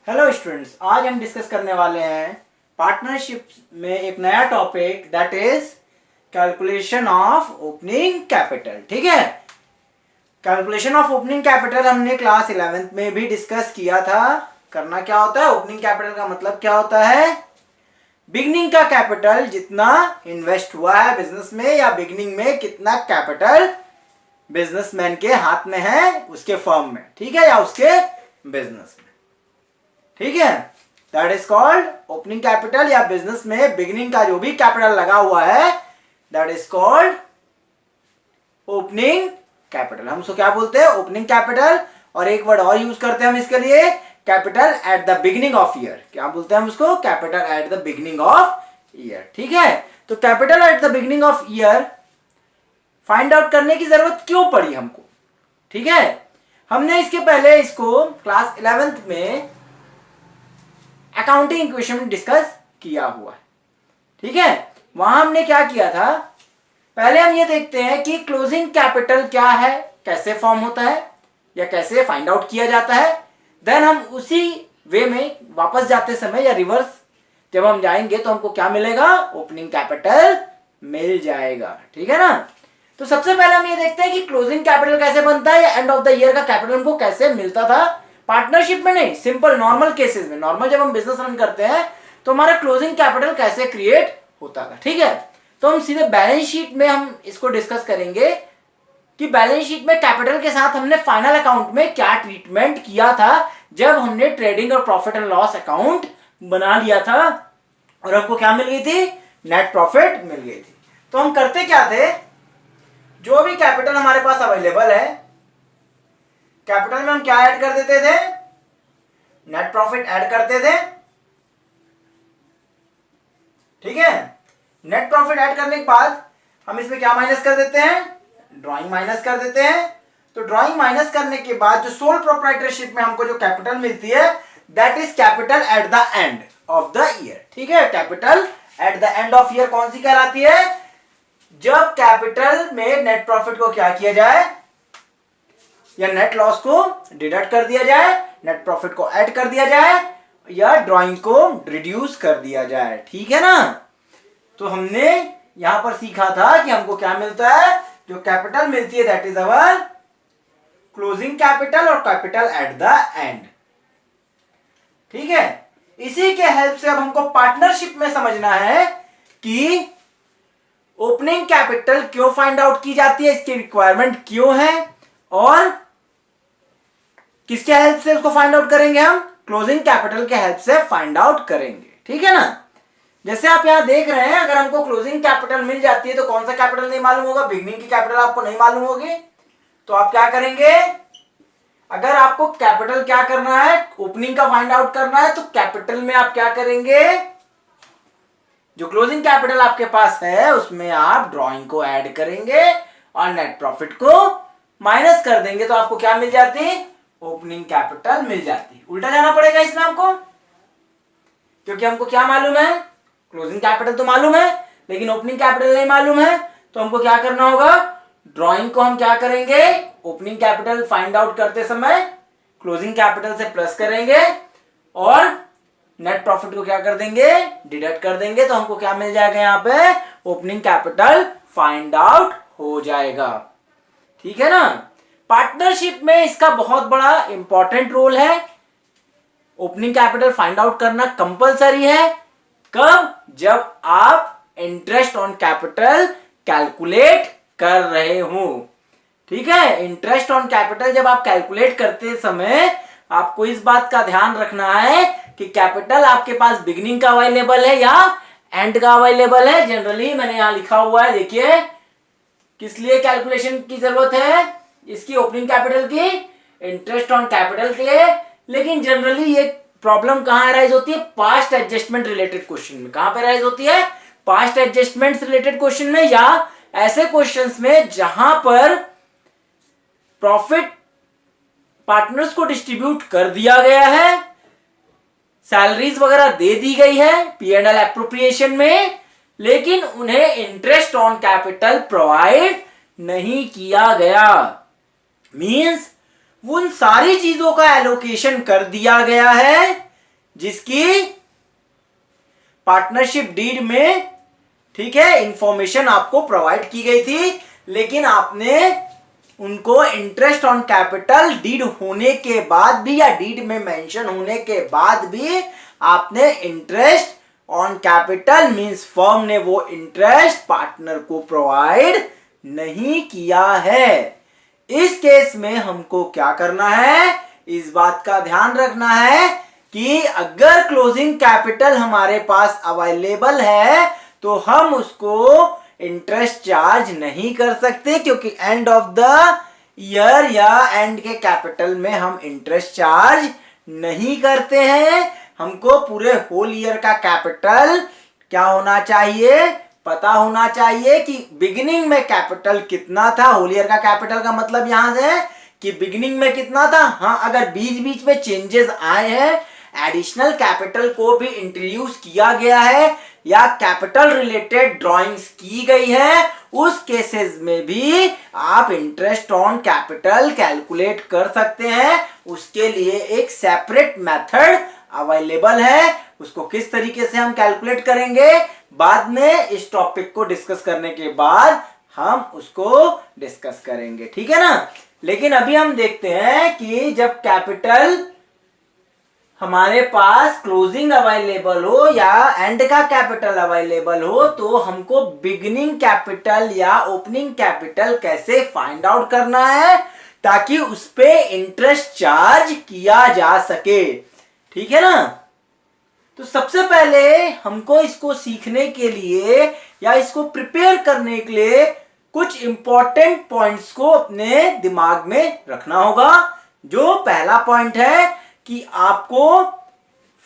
Hello students, आज हम discuss करने वाले हैं पार्टनरशिप में एक नया topic that is calculation of opening capital. ठीक है, कैलकुलेशन ऑफ ओपनिंग कैपिटल हमने क्लास 11th में भी डिस्कस किया था। करना क्या होता है, ओपनिंग कैपिटल का मतलब क्या होता है, बिगनिंग का कैपिटल जितना इन्वेस्ट हुआ है बिजनेस में, या बिगनिंग में कितना कैपिटल बिजनेसमैन के हाथ में है उसके फर्म में, ठीक है, या उसके बिजनेस में। ठीक है, that is called opening capital, या बिजनेस में बिगिनिंग का जो भी कैपिटल लगा हुआ है that is called opening capital. हम उसको क्या बोलते हैं, ओपनिंग कैपिटल। और एक वर्ड और यूज करते हैं हम इसके लिए, capital at the beginning of year. क्या बोलते हैं हम उसको, capital at the beginning of year. ठीक है, तो capital at the beginning of year find out करने की जरूरत क्यों पड़ी हमको। ठीक है, हमने इसके पहले इसको क्लास 11th में अकाउंटिंग इक्वेशन डिस्कस किया हुआ है। ठीक है, वहां हमने क्या किया था, पहले हम ये देखते हैं कि क्लोजिंग कैपिटल क्या है, कैसे फॉर्म होता है या कैसे फाइंड आउट किया जाता है। देन हम उसी वे में वापस जाते समय या रिवर्स जब हम जाएंगे तो हमको क्या मिलेगा, ओपनिंग कैपिटल मिल जाएगा। ठीक है ना, तो सबसे पहले हम ये देखते हैं कि क्लोजिंग कैपिटल कैसे बनता है या एंड ऑफ द ईयर का कैपिटल हमको कैसे मिलता था। पार्टनरशिप में नहीं, सिंपल नॉर्मल केसेस में, नॉर्मल जब हम बिजनेस रन करते हैं तो हमारा क्लोजिंग कैपिटल कैसे क्रिएट होता था। ठीक है, तो हम सीधे बैलेंस शीट में हम इसको डिस्कस करेंगे कि बैलेंस शीट में कैपिटल के साथ हमने फाइनल अकाउंट में क्या ट्रीटमेंट किया था जब हमने ट्रेडिंग और प्रॉफिट एंड लॉस अकाउंट बना लिया था और हमको क्या मिल गई थी, नेट प्रॉफिट मिल गई थी। तो हम करते क्या थे, जो भी कैपिटल हमारे पास अवेलेबल है कैपिटल में हम क्या ऐड कर देते थे, नेट प्रॉफिट ऐड करते थे। ठीक है, नेट प्रॉफिट ऐड करने के बाद हम इसमें क्या माइनस कर देते हैं, ड्राइंग माइनस कर देते हैं। तो ड्राइंग माइनस करने के बाद जो सोल प्रोप्राइटरशिप में हमको जो कैपिटल मिलती है that is capital at the end of the year. ठीक है, capital at the end of year कौन सी कहलाती है, जब कैपिटल में नेट प्रॉफिट को क्या किया जाए या नेट लॉस को डिडक्ट कर दिया जाए, नेट प्रॉफिट को ऐड कर दिया जाए या ड्राइंग को रिड्यूस कर दिया जाए। ठीक है ना, तो हमने यहां पर सीखा था कि हमको क्या मिलता है, जो कैपिटल मिलती है that is our closing capital और कैपिटल एट द एंड। ठीक है, इसी के हेल्प से अब हमको पार्टनरशिप में समझना है कि ओपनिंग कैपिटल क्यों फाइंड आउट की जाती है, इसकी रिक्वायरमेंट क्यों है और किसके हेल्प से उसको फाइंड आउट करेंगे, हम क्लोजिंग कैपिटल के हेल्प से फाइंड आउट करेंगे। ठीक है ना, जैसे आप यहां देख रहे हैं, अगर हमको क्लोजिंग कैपिटल मिल जाती है तो कौन सा कैपिटल नहीं मालूम होगा, बिगनिंग की कैपिटल आपको नहीं मालूम होगी, तो आप क्या करेंगे, अगर आपको कैपिटल क्या करना है, ओपनिंग का फाइंड आउट करना है, तो कैपिटल में आप क्या करेंगे, जो क्लोजिंग कैपिटल आपके पास है उसमें आप ड्राइंग को ऐड करेंगे और नेट प्रॉफिट को माइनस कर देंगे, तो आपको क्या मिल जाती, ओपनिंग कैपिटल मिल जाती। उल्टा जाना पड़ेगा इसमें हमको, क्योंकि हमको क्या मालूम है, क्लोजिंग कैपिटल तो मालूम है लेकिन ओपनिंग कैपिटल नहीं मालूम है। तो हमको क्या करना होगा, ड्राइंग को हम क्या करेंगे, ओपनिंग कैपिटल फाइंड आउट करते समय क्लोजिंग कैपिटल से प्लस करेंगे और नेट प्रॉफिट को क्या कर देंगे, डिडक्ट कर देंगे, तो हमको क्या मिल जाएगा, यहाँ पे ओपनिंग कैपिटल फाइंड आउट हो जाएगा। ठीक है ना, पार्टनरशिप में इसका बहुत बड़ा इंपॉर्टेंट रोल है। ओपनिंग कैपिटल फाइंड आउट करना कंपलसरी है, कब, जब आप इंटरेस्ट ऑन कैपिटल कैलकुलेट कर रहे हो। ठीक है, इंटरेस्ट ऑन कैपिटल जब आप कैलकुलेट करते समय आपको इस बात का ध्यान रखना है कि कैपिटल आपके पास बिगिनिंग का अवेलेबल है या एंड का अवेलेबल है। जनरली मैंने यहां लिखा हुआ है, देखिए किस लिए कैलकुलेशन की जरूरत है, इसकी ओपनिंग कैपिटल की, इंटरेस्ट ऑन कैपिटल के लिए। लेकिन जनरली ये प्रॉब्लम कहां अराइज होती है, पास्ट एडजस्टमेंट रिलेटेड क्वेश्चन में। कहां पे अराइज होती है, पास्ट एडजस्टमेंट रिलेटेड क्वेश्चन में, या ऐसे क्वेश्चंस में जहां पर प्रॉफिट पार्टनर्स को डिस्ट्रीब्यूट कर दिया गया है, सैलरीज वगैरह दे दी गई है P&L एप्रोप्रिएशन में, लेकिन उन्हें इंटरेस्ट ऑन कैपिटल प्रोवाइड नहीं किया गया। मींस उन सारी चीजों का एलोकेशन कर दिया गया है जिसकी पार्टनरशिप डीड में, ठीक है, इंफॉर्मेशन आपको प्रोवाइड की गई थी, लेकिन आपने उनको इंटरेस्ट ऑन कैपिटल डीड होने के बाद भी या डीड में मेंशन होने के बाद भी आपने interest on capital means firm ने वो इंटरेस्ट पार्टनर को प्रोवाइड नहीं किया है। इस केस में हमको क्या करना है, इस बात का ध्यान रखना है कि अगर क्लोजिंग कैपिटल हमारे पास अवेलेबल है तो हम उसको इंटरेस्ट चार्ज नहीं कर सकते, क्योंकि एंड ऑफ द ईयर या एंड के कैपिटल में हम इंटरेस्ट चार्ज नहीं करते हैं। हमको पूरे होल ईयर का कैपिटल क्या होना चाहिए, पता होना चाहिए कि बिगिनिंग में कैपिटल कितना था। होल ईयर का कैपिटल का मतलब यहां से है कि बिगिनिंग में कितना था। हाँ, अगर बीच बीच में चेंजेस आए हैं, एडिशनल कैपिटल को भी इंट्रोड्यूस किया गया है या कैपिटल रिलेटेड ड्राइंग्स की गई है, उस केसेस में भी आप इंटरेस्ट ऑन कैपिटल कैलकुलेट कर सकते हैं। उसके लिए एक सेपरेट मेथड अवेलेबल है। उसको किस तरीके से हम कैलकुलेट करेंगे बाद में, इस टॉपिक को डिस्कस करने के बाद हम उसको डिस्कस करेंगे, ठीक है ना। लेकिन अभी हम देखते हैं कि जब कैपिटल हमारे पास क्लोजिंग अवेलेबल हो या एंड का कैपिटल अवेलेबल हो तो हमको बिगिनिंग कैपिटल या ओपनिंग कैपिटल कैसे फाइंड आउट करना है ताकि उस पे इंटरेस्ट चार्ज किया जा सके, ठीक है ना। तो सबसे पहले हमको इसको सीखने के लिए या इसको प्रिपेयर करने के लिए कुछ इंपॉर्टेंट पॉइंट्स को अपने दिमाग में रखना होगा। जो पहला पॉइंट है कि आपको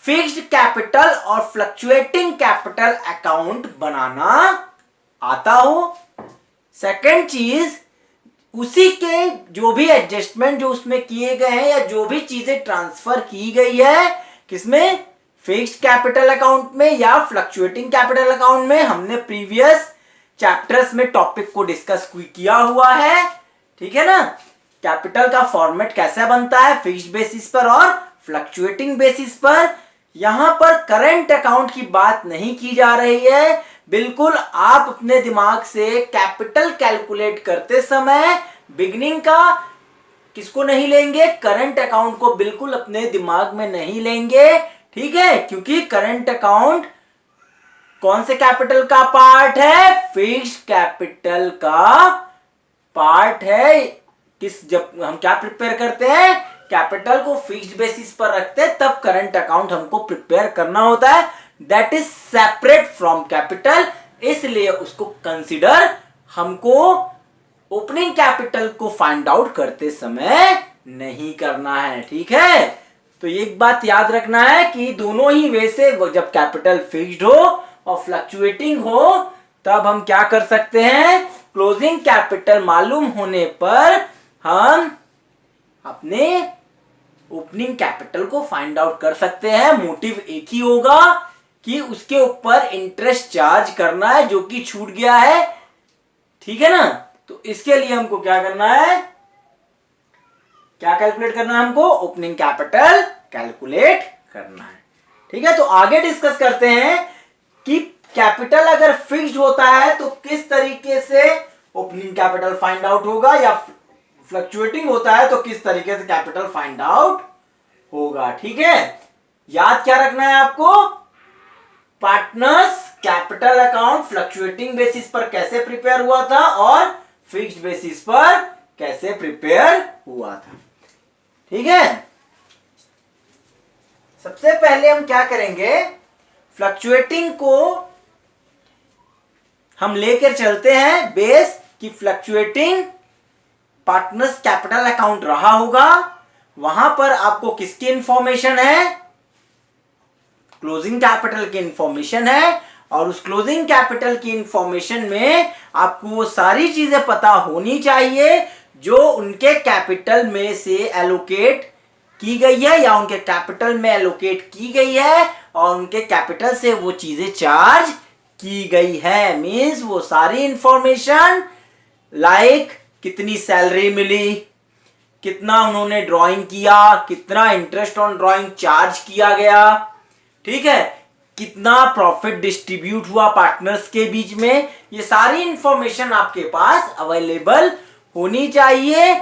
फिक्स्ड कैपिटल और फ्लक्चुएटिंग कैपिटल अकाउंट बनाना आता हो। सेकंड चीज, उसी के जो भी एडजस्टमेंट जो उसमें किए गए हैं या जो भी चीजें ट्रांसफर की गई है किसमें, फिक्स्ड कैपिटल अकाउंट में या फ्लक्चुएटिंग कैपिटल अकाउंट में, हमने प्रीवियस चैप्टर्स में टॉपिक को डिस्कस किया हुआ है, ठीक है ना। कैपिटल का फॉर्मेट कैसा बनता है, फिक्स्ड बेसिस पर और फ्लक्चुएटिंग बेसिस पर। यहां पर करंट अकाउंट की बात नहीं की जा रही है, बिल्कुल आप अपने दिमाग से कैपिटल कैलकुलेट करते समय बिगिनिंग का किसको नहीं लेंगे, करंट अकाउंट को बिल्कुल अपने दिमाग में नहीं लेंगे, ठीक है। क्योंकि करंट अकाउंट कौन से कैपिटल का पार्ट है, फिक्स्ड कैपिटल का पार्ट है। जब हम क्या प्रिपेयर करते हैं, कैपिटल को फिक्स्ड बेसिस पर रखते हैं, तब करंट अकाउंट हमको प्रिपेयर करना होता है, that is separate from capital. इसलिए उसको कंसीडर हमको ओपनिंग कैपिटल को फाइंड आउट करते समय नहीं करना है, ठीक है। तो एक बात याद रखना है कि दोनों ही वे से जब कैपिटल फिक्स्ड हो और फ्लक्चुएटिंग हो तब हम क्या कर सकते हैं, क्लोजिंग कैपिटल मालूम होने पर हम अपने ओपनिंग कैपिटल को फाइंड आउट कर सकते हैं। मोटिव एक ही होगा कि उसके ऊपर इंटरेस्ट चार्ज करना है जो कि छूट गया है, ठीक है ना। तो इसके लिए हमको क्या करना है, क्या कैलकुलेट करना है, हमको ओपनिंग कैपिटल कैलकुलेट करना है, ठीक है। तो आगे डिस्कस करते हैं कि कैपिटल अगर फिक्स्ड होता है तो किस तरीके से ओपनिंग कैपिटल फाइंड आउट होगा, या फ्लक्चुएटिंग होता है तो किस तरीके से कैपिटल फाइंड आउट होगा, ठीक है। याद क्या रखना है आपको, partners capital account fluctuating basis पर कैसे प्रिपेयर हुआ था और फिक्स्ड बेसिस पर कैसे प्रिपेयर हुआ था, ठीक है। सबसे पहले हम क्या करेंगे, फ्लक्चुएटिंग को हम लेकर चलते हैं बेस कि फ्लक्चुएटिंग पार्टनर्स कैपिटल अकाउंट रहा होगा, वहां पर आपको किसकी इंफॉर्मेशन है, क्लोजिंग कैपिटल की इंफॉर्मेशन है। और उस क्लोजिंग कैपिटल की इंफॉर्मेशन में आपको वो सारी चीजें पता होनी चाहिए जो उनके कैपिटल में से एलोकेट की गई है या उनके कैपिटल में एलोकेट की गई है और उनके कैपिटल से वो चीजें चार्ज की गई है। मींस वो सारी इंफॉर्मेशन लाइक कितनी सैलरी मिली, कितना उन्होंने ड्राइंग किया, कितना इंटरेस्ट ऑन ड्राइंग चार्ज किया गया, ठीक है, कितना प्रॉफिट डिस्ट्रीब्यूट हुआ पार्टनर्स के बीच में, ये सारी इंफॉर्मेशन आपके पास अवेलेबल होनी चाहिए।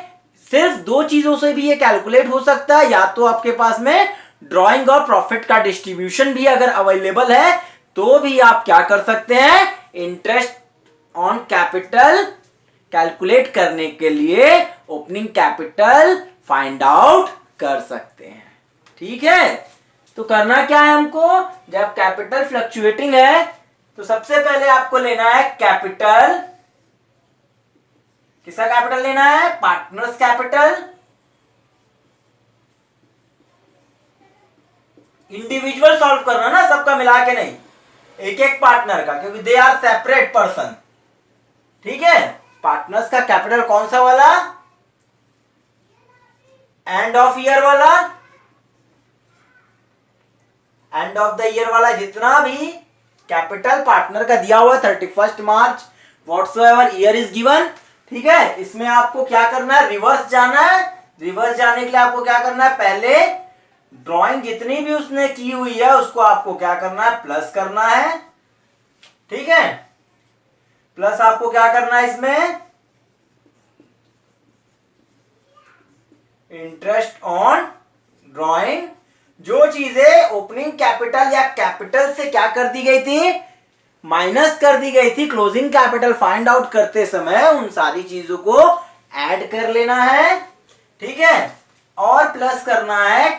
सिर्फ दो चीजों से भी ये कैलकुलेट हो सकता है, या तो आपके पास में ड्राइंग और प्रॉफिट का डिस्ट्रीब्यूशन भी अगर अवेलेबल है तो भी आप क्या कर सकते हैं, इंटरेस्ट ऑन कैपिटल कैलकुलेट करने के लिए ओपनिंग कैपिटल फाइंड आउट कर सकते हैं। ठीक है, तो करना क्या है हमको, जब कैपिटल फ्लक्चुएटिंग है तो सबसे पहले आपको लेना है कैपिटल, किसका कैपिटल लेना है, पार्टनर्स कैपिटल। इंडिविजुअल सॉल्व करना ना, सबका मिला के नहीं, एक एक पार्टनर का, क्योंकि दे आर सेपरेट पर्सन। ठीक है, पार्टनर्स का कैपिटल कौन सा वाला, एंड ऑफ ईयर वाला, एंड ऑफ द ईयर वाला जितना भी कैपिटल पार्टनर का दिया हुआ 31 मार्च व्हाटसोएवर ईयर इज गिवन। ठीक है, इसमें आपको क्या करना है, रिवर्स जाना है। रिवर्स जाने के लिए आपको क्या करना है, पहले ड्राइंग जितनी भी उसने की हुई है उसको आपको क्या करना है, प्लस करना है। ठीक है, प्लस आपको क्या करना है, इसमें इंटरेस्ट ऑन ड्राइंग, जो चीजें ओपनिंग कैपिटल या कैपिटल से क्या कर दी गई थी, माइनस कर दी गई थी क्लोजिंग कैपिटल फाइंड आउट करते समय, उन सारी चीजों को ऐड कर लेना है। ठीक है, और प्लस करना है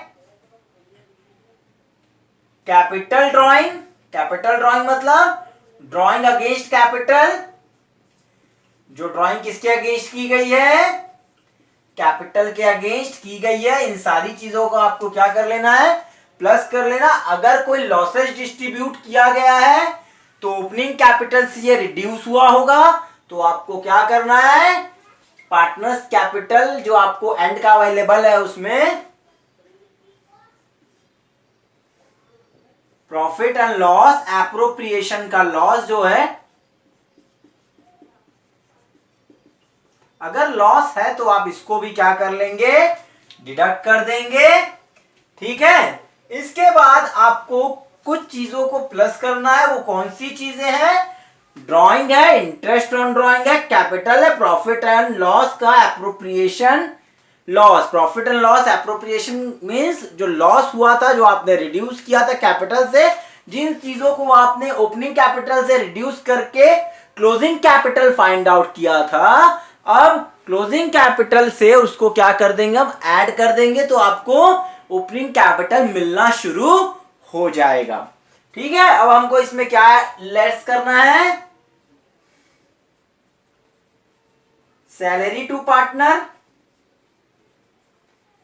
कैपिटल ड्राइंग। कैपिटल ड्राइंग मतलब ड्राइंग अगेंस्ट कैपिटल, जो ड्राइंग किसके अगेंस्ट की गई है, कैपिटल के अगेंस्ट की गई है। इन सारी चीजों को आपको क्या कर लेना है, प्लस कर लेना। अगर कोई लॉसेस डिस्ट्रीब्यूट किया गया है तो ओपनिंग कैपिटल से ये रिड्यूस हुआ होगा, तो आपको क्या करना है, पार्टनर्स कैपिटल जो आपको एंड का अवेलेबल है उसमें प्रॉफिट एंड लॉस एप्रोप्रिएशन का लॉस जो है, अगर लॉस है तो आप इसको भी क्या कर लेंगे, डिडक्ट कर देंगे। ठीक है, इसके बाद आपको कुछ चीजों को प्लस करना है। वो कौन सी चीजें हैं, ड्राइंग है, इंटरेस्ट ऑन ड्राइंग है, कैपिटल है, प्रॉफिट एंड लॉस का appropriation loss. Profit and loss appropriation means जो लॉस हुआ था, जो आपने रिड्यूस किया था कैपिटल से, जिन चीजों को आपने ओपनिंग कैपिटल से रिड्यूस करके क्लोजिंग कैपिटल फाइंड आउट किया था, अब क्लोजिंग कैपिटल से उसको क्या कर देंगे, हम ऐड कर देंगे, तो आपको ओपनिंग कैपिटल मिलना शुरू हो जाएगा। ठीक है, अब हमको इसमें क्या लेस करना है, salary to partner,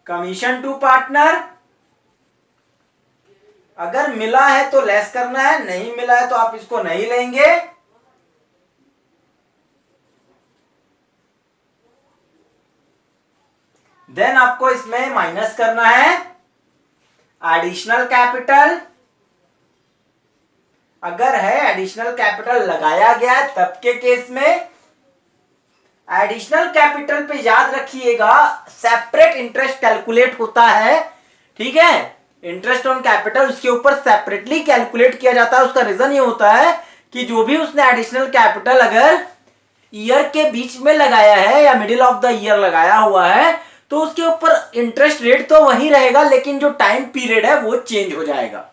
commission to partner. अगर मिला है तो लेस करना है, नहीं मिला है तो आप इसको नहीं लेंगे। देन आपको इसमें माइनस करना है एडिशनल कैपिटल। अगर है एडिशनल कैपिटल लगाया गया है तब के केस में, एडिशनल कैपिटल पे याद रखिएगा सेपरेट इंटरेस्ट कैलकुलेट होता है। ठीक है, इंटरेस्ट ऑन कैपिटल उसके ऊपर सेपरेटली कैलकुलेट किया जाता है। उसका रीजन ये होता है कि जो भी उसने एडिशनल कैपिटल अगर ईयर के बीच में लगाया है या मिडिल ऑफ द ईयर लगाया हुआ है तो उसके ऊपर इंटरेस्ट रेट तो वही रहेगा, लेकिन जो टाइम पीरियड है वो चेंज हो जाएगा।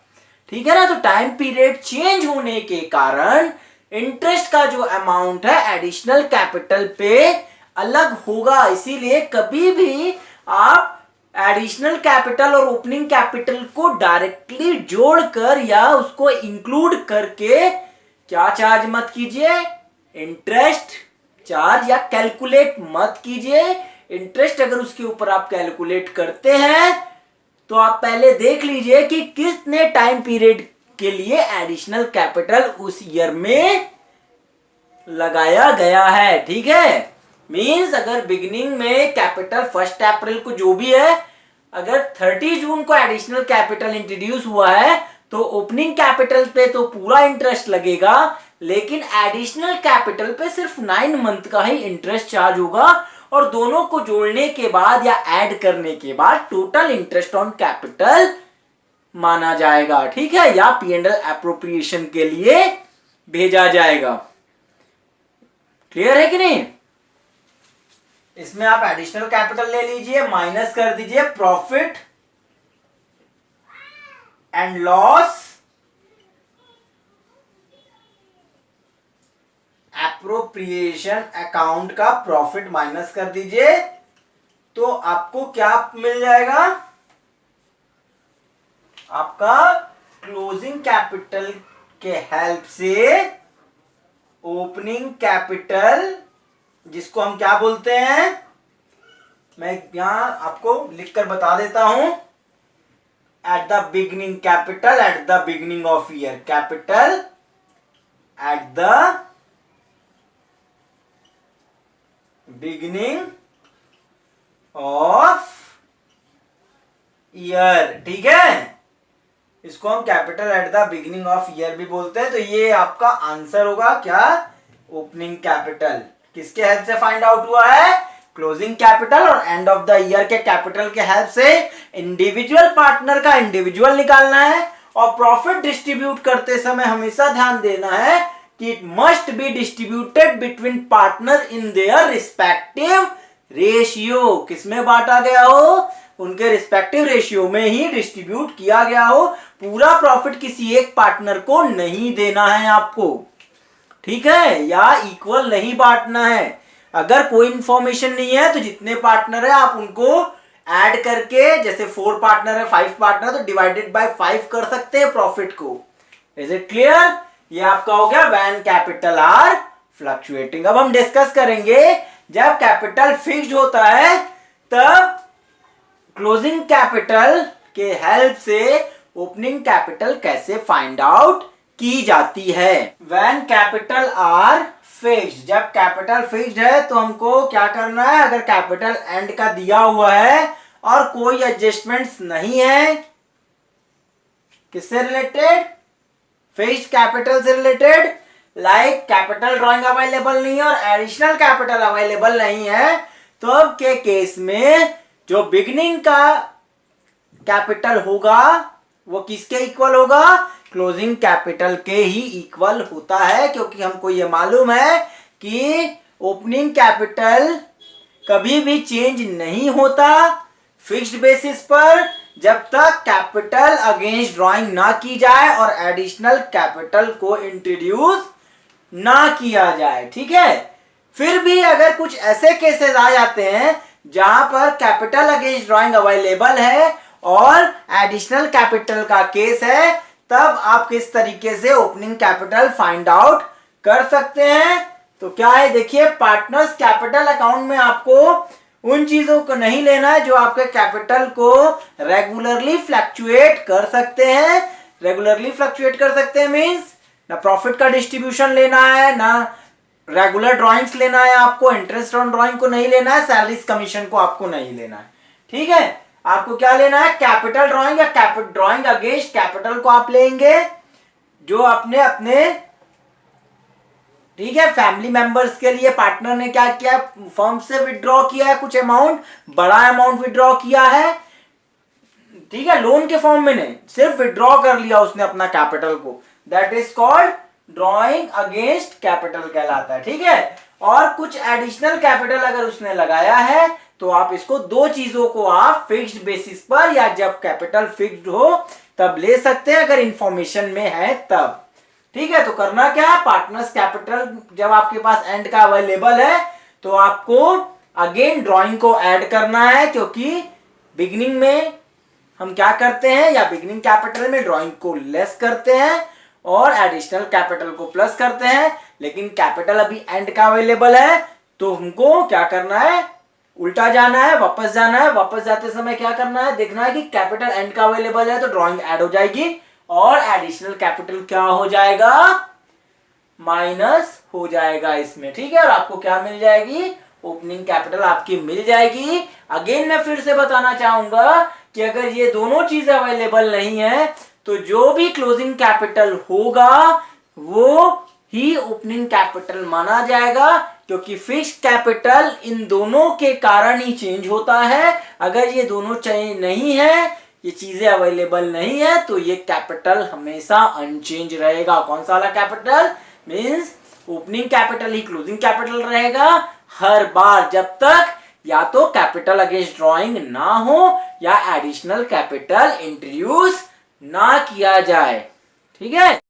ठीक है ना, तो टाइम पीरियड चेंज होने के कारण इंटरेस्ट का जो अमाउंट है एडिशनल कैपिटल पे अलग होगा। इसीलिए कभी भी आप एडिशनल कैपिटल और ओपनिंग कैपिटल को डायरेक्टली जोड़कर या उसको इंक्लूड करके क्या चार्ज मत कीजिए, इंटरेस्ट चार्ज या कैलकुलेट मत कीजिए। इंटरेस्ट अगर उसके ऊपर आप कैलकुलेट करते हैं तो आप पहले देख लीजिए कि कितने टाइम पीरियड के लिए एडिशनल कैपिटल उस ईयर में लगाया गया है। ठीक है, मींस अगर बिगिनिंग में कैपिटल 1 अप्रैल को जो भी है, अगर 30 जून को एडिशनल कैपिटल इंट्रोड्यूस हुआ है तो ओपनिंग कैपिटल पे तो पूरा इंटरेस्ट लगेगा, लेकिन एडिशनल कैपिटल पे सिर्फ 9 मंथ का ही इंटरेस्ट चार्ज होगा। और दोनों को जोड़ने के बाद या ऐड करने के बाद टोटल इंटरेस्ट ऑन कैपिटल माना जाएगा, ठीक है, या P&L एप्रोप्रिएशन के लिए भेजा जाएगा। क्लियर है कि नहीं? इसमें आप एडिशनल कैपिटल ले लीजिए, माइनस कर दीजिए profit and loss appropriation account का प्रॉफिट माइनस कर दीजिए, तो आपको क्या मिल जाएगा? आपका क्लोजिंग कैपिटल के हेल्प से ओपनिंग कैपिटल, जिसको हम क्या बोलते हैं, मैं यहां आपको लिखकर बता देता हूं, at the beginning capital at the beginning of year, capital at the beginning of year, ठीक है, इसको हम capital at the beginning of year भी बोलते हैं। तो ये आपका आंसर होगा क्या? Opening capital. किसके हेल्प से फाइंड आउट हुआ है? क्लोजिंग कैपिटल और एंड ऑफ द ईयर के कैपिटल के हेल्प से इंडिविजुअल पार्टनर का इंडिविजुअल निकालना है। और प्रॉफिट डिस्ट्रीब्यूट करते समय हमेशा ध्यान देना है कि it must be distributed between partner in their respective ratio. किसमें बांटा गया हो? उनके रिस्पेक्टिव रेशियो में ही डिस्ट्रीब्यूट किया गया हो। पूरा प्रॉफिट किसी एक पार्टनर को नहीं देना है आपको, ठीक है, या इक्वल नहीं बांटना है। अगर कोई इंफॉर्मेशन नहीं है तो जितने पार्टनर है आप उनको ऐड करके, जैसे 4 पार्टनर है 5 पार्टनर, तो डिवाइडेड बाय 5 कर सकते हैं प्रॉफिट को। Is it clear? ये आपका हो गया व्हेन कैपिटल आर फ्लक्चुएटिंग। अब हम डिस्कस करेंगे जब कैपिटल फिक्स्ड होता है तब क्लोजिंग कैपिटल के हेल्प से ओपनिंग कैपिटल कैसे फाइंड आउट की जाती है। व्हेन कैपिटल आर फिक्स्ड, जब कैपिटल फिक्स्ड है तो हमको क्या करना है? अगर कैपिटल एंड का दिया हुआ है और कोई एडजस्टमेंट्स नहीं है, किससे रिलेटेड? फिक्स्ड कैपिटल से related. Like capital drawing available नहीं है और एडिशनल कैपिटल अवेलेबल नहीं है, तो अब के केस में जो बिगिनिंग का कैपिटल होगा वो किसके इक्वल होगा? क्लोजिंग कैपिटल के ही इक्वल होता है, क्योंकि हमको ये मालूम है कि ओपनिंग कैपिटल कभी भी चेंज नहीं होता फिक्स्ड बेसिस पर जब तक कैपिटल अगेंस्ट ड्राइंग ना की जाए और एडिशनल कैपिटल को इंट्रोड्यूस ना किया जाए, ठीक है। फिर भी अगर कुछ ऐसे केसेस आ जाते हैं जहां पर कैपिटल अगेंस्ट ड्राइंग अवेलेबल है और एडिशनल कैपिटल का केस है, तब आप किस तरीके से ओपनिंग कैपिटल फाइंड आउट कर सकते हैं? तो क्या है, देखिए, पार्टनर्स कैपिटल अकाउंट में आपको उन चीजों को नहीं लेना है जो आपके कैपिटल को रेगुलरली फ्लक्चुएट कर सकते हैं। रेगुलरली फ्लक्चुएट कर सकते हैं मींस ना प्रॉफिट का डिस्ट्रीब्यूशन लेना है, ना रेगुलर ड्राइंग्स लेना है, आपको इंटरेस्ट ऑन ड्राइंग को नहीं लेना है, सैलरीज कमीशन को आपको नहीं लेना है, ठीक है। आपको क्या लेना है? कैपिटल ड्राइंग या कैपिटल ड्राइंग अगेंस्ट कैपिटल को आप लेंगे जो आपने अपने, ठीक है, फैमिली मेंबर्स के लिए पार्टनर ने क्या किया, फर्म से विड्रॉ किया है कुछ अमाउंट, बड़ा अमाउंट विड्रॉ किया है, ठीक है, लोन के फॉर्म में नहीं, सिर्फ विड्रॉ कर लिया उसने अपना कैपिटल को, that is called drawing against capital कहलाता है, ठीक है। और कुछ एडिशनल कैपिटल अगर उसने लगाया है तो आप इसको दो चीजों को आप फिक्स्ड बेसिस पर या जब कैपिटल फिक्स्ड हो तब ले सकते हैं, अगर इंफॉर्मेशन में है तब, ठीक है। तो करना क्या है, पार्टनर्स कैपिटल जब आपके पास एंड का अवेलेबल है तो आपको अगेन ड्राइंग को ऐड करना है, क्योंकि बिगिनिंग में हम क्या करते हैं, या बिगिनिंग कैपिटल में ड्राइंग को लेस करते हैं और एडिशनल कैपिटल को प्लस करते हैं, लेकिन कैपिटल अभी एंड का अवेलेबल है तो हमको क्या करना है, उल्टा जाना है, वापस जाना है। वापस जाते समय क्या करना है, देखना है कि कैपिटल एंड का अवेलेबल है तो ड्राइंग ऐड हो जाएगी और एडिशनल कैपिटल क्या हो जाएगा, माइनस हो जाएगा इसमें, ठीक है। और आपको क्या मिल जाएगी, ओपनिंग कैपिटल आपकी मिल जाएगी। अगेन मैं फिर से बताना चाहूंगा कि अगर ये दोनों चीजें अवेलेबल नहीं है तो जो भी क्लोजिंग कैपिटल होगा वो ही ओपनिंग कैपिटल माना जाएगा, क्योंकि फिक्स्ड कैपिटल इन दोनों के कारण ही चेंज होता है। अगर ये दोनों चेंज नहीं है ये चीजें अवेलेबल नहीं है तो ये कैपिटल हमेशा अनचेंज रहेगा। कौन सा वाला कैपिटल? मींस ओपनिंग कैपिटल ही क्लोजिंग कैपिटल रहेगा हर बार, जब तक या तो कैपिटल अगेंस्ट ड्राइंग ना हो या एडिशनल कैपिटल इंट्रोड्यूस ना किया जाए। ठीक है।